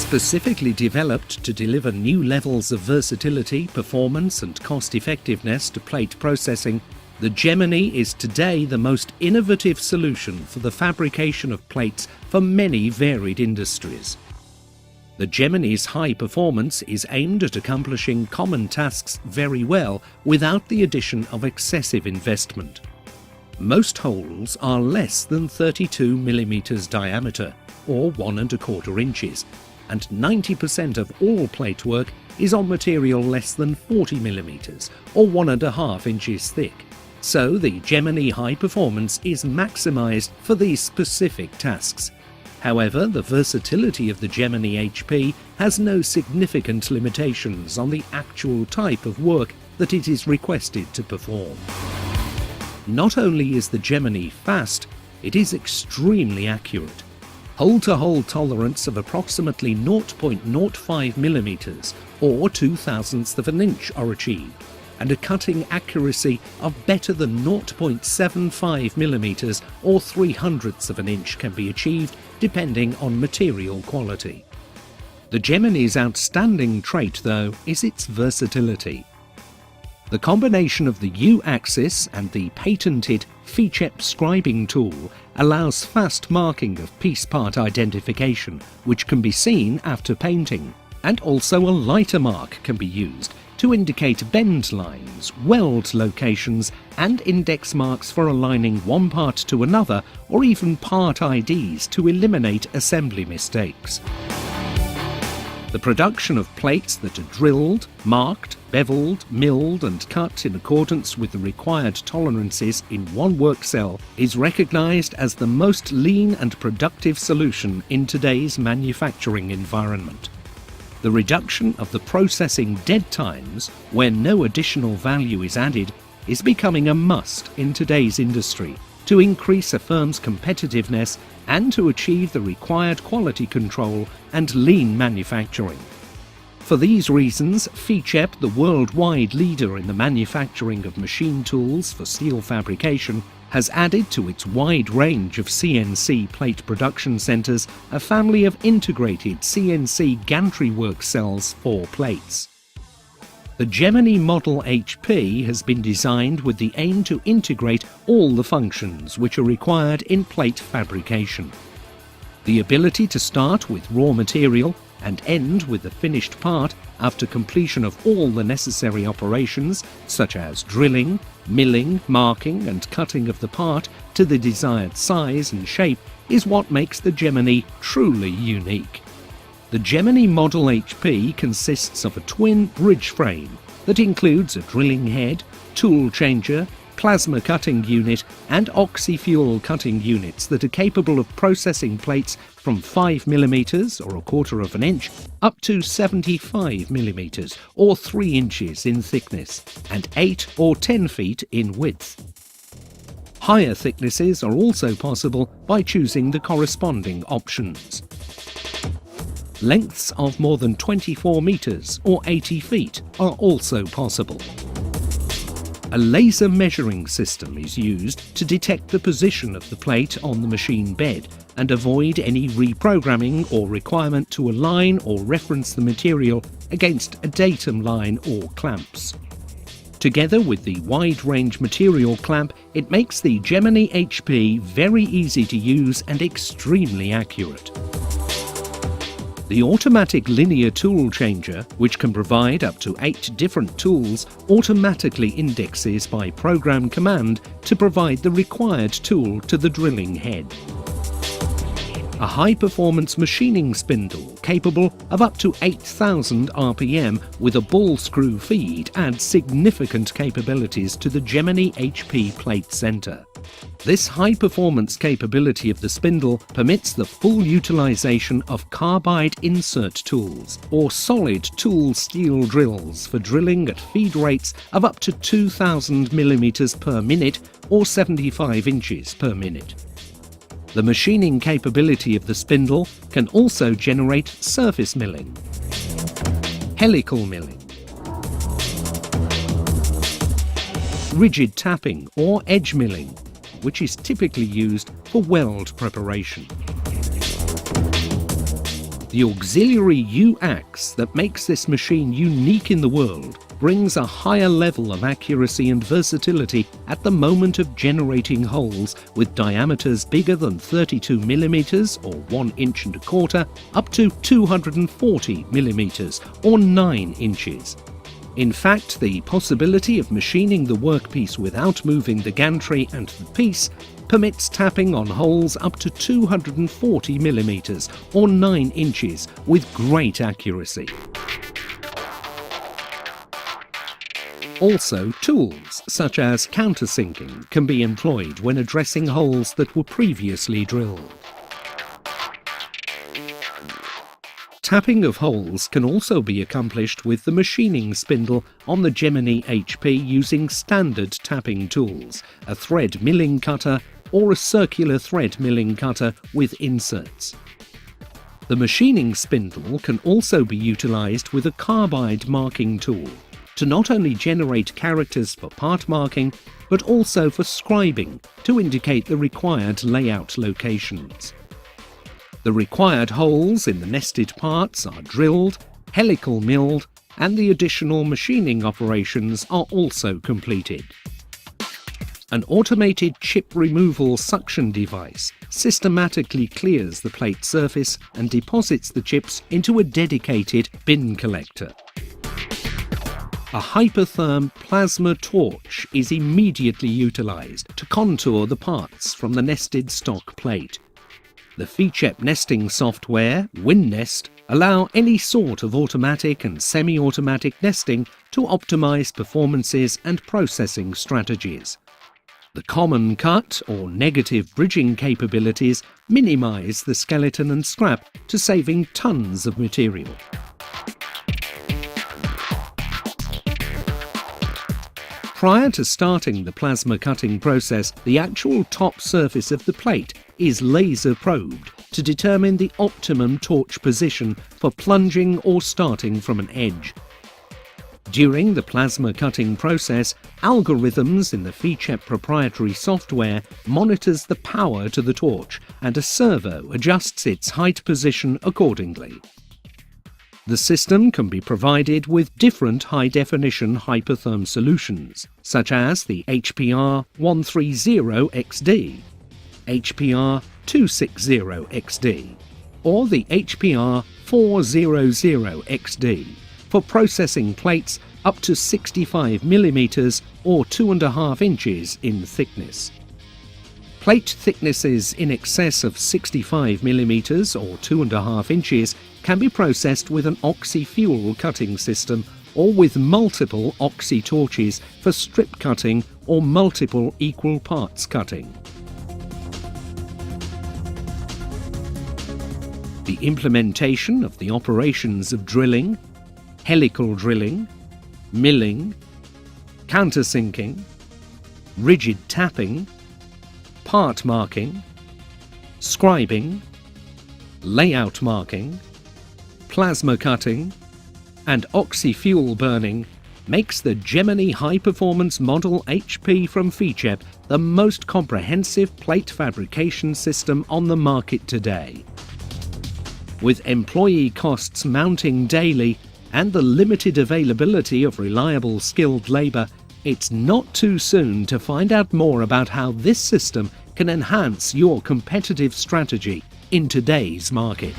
Specifically developed to deliver new levels of versatility, performance and cost-effectiveness to plate processing, the Gemini is today the most innovative solution for the fabrication of plates for many varied industries. The Gemini's high performance is aimed at accomplishing common tasks very well without the addition of excessive investment. Most holes are less than 32 mm diameter, or 1¼ inches, and 90% of all plate work is on material less than 40 mm, or 1½ inches thick. So the Gemini high performance is maximised for these specific tasks. However, the versatility of the Gemini HP has no significant limitations on the actual type of work that it is requested to perform. Not only is the Gemini fast, it is extremely accurate. Hole-to-hole tolerance of approximately 0.05 mm or 0.002 of an inch are achieved, and a cutting accuracy of better than 0.75 mm or 0.03 of an inch can be achieved depending on material quality. The Gemini's outstanding trait, though, is its versatility. The combination of the U-axis and the patented FeaChep scribing tool allows fast marking of piece part identification, which can be seen after painting, and also a lighter mark can be used to indicate bend lines, weld locations and index marks for aligning one part to another, or even part IDs to eliminate assembly mistakes. The production of plates that are drilled, marked, beveled, milled and cut in accordance with the required tolerances in one work cell is recognised as the most lean and productive solution in today's manufacturing environment. The reduction of the processing dead times, where no additional value is added, is becoming a must in today's industry to increase a firm's competitiveness and to achieve the required quality control and lean manufacturing. For these reasons, FeaChep, the worldwide leader in the manufacturing of machine tools for steel fabrication, has added to its wide range of CNC plate production centres a family of integrated CNC gantry work cells for plates. The Gemini Model HP has been designed with the aim to integrate all the functions which are required in plate fabrication. The ability to start with raw material and end with the finished part after completion of all the necessary operations, such as drilling, milling, marking and cutting of the part to the desired size and shape, is what makes the Gemini truly unique. The Gemini Model HP consists of a twin bridge frame that includes a drilling head, tool changer, plasma cutting unit and oxy-fuel cutting units that are capable of processing plates from 5 mm or 1/4 inch up to 75 mm or 3 inches in thickness and 8 or 10 feet in width. Higher thicknesses are also possible by choosing the corresponding options. Lengths of more than 24 meters or 80 feet are also possible. A laser measuring system is used to detect the position of the plate on the machine bed and avoid any reprogramming or requirement to align or reference the material against a datum line or clamps. Together with the wide-range material clamp, it makes the Gemini HP very easy to use and extremely accurate. The automatic linear tool changer, which can provide up to 8 different tools, automatically indexes by program command to provide the required tool to the drilling head. A high-performance machining spindle capable of up to 8,000 RPM with a ball screw feed adds significant capabilities to the Gemini HP plate center. This high-performance capability of the spindle permits the full utilization of carbide insert tools or solid tool steel drills for drilling at feed rates of up to 2,000 mm per minute or 75 inches per minute. The machining capability of the spindle can also generate surface milling, helical milling, rigid tapping or edge milling, which is typically used for weld preparation. The auxiliary U-axe that makes this machine unique in the world brings a higher level of accuracy and versatility at the moment of generating holes with diameters bigger than 32 mm or 1 inch and a quarter up to 240 mm or 9 inches. In fact, the possibility of machining the workpiece without moving the gantry and the piece permits tapping on holes up to 240 mm or 9 inches with great accuracy. Also, tools such as countersinking can be employed when addressing holes that were previously drilled. Tapping of holes can also be accomplished with the machining spindle on the Gemini HP using standard tapping tools, a thread milling cutter or a circular thread milling cutter with inserts. The machining spindle can also be utilised with a carbide marking tool to not only generate characters for part marking, but also for scribing to indicate the required layout locations. The required holes in the nested parts are drilled, helical milled, and the additional machining operations are also completed. An automated chip removal suction device systematically clears the plate surface and deposits the chips into a dedicated bin collector. A hypertherm plasma torch is immediately utilised to contour the parts from the nested stock plate. The FeaChep nesting software, WinNest, allow any sort of automatic and semi-automatic nesting to optimise performances and processing strategies. The common cut or negative bridging capabilities minimise the skeleton and scrap to saving tons of material. Prior to starting the plasma cutting process, the actual top surface of the plate is laser probed to determine the optimum torch position for plunging or starting from an edge. During the plasma cutting process, algorithms in the FeaChep proprietary software monitors the power to the torch and a servo adjusts its height position accordingly. The system can be provided with different high-definition hypertherm solutions, such as the HPR 130XD, HPR 260XD, or the HPR 400XD, for processing plates up to 65 mm or 2.5 inches in thickness. Plate thicknesses in excess of 65 mm or 2.5 inches can be processed with an oxy-fuel cutting system or with multiple oxy torches for strip cutting or multiple equal parts cutting. The implementation of the operations of drilling, helical drilling, milling, countersinking, rigid tapping, part marking, scribing, layout marking, plasma cutting, and oxy-fuel burning makes the Gemini High-Performance Model HP from FeaChep the most comprehensive plate fabrication system on the market today. With employee costs mounting daily and the limited availability of reliable skilled labour, it's not too soon to find out more about how this system can enhance your competitive strategy in today's market.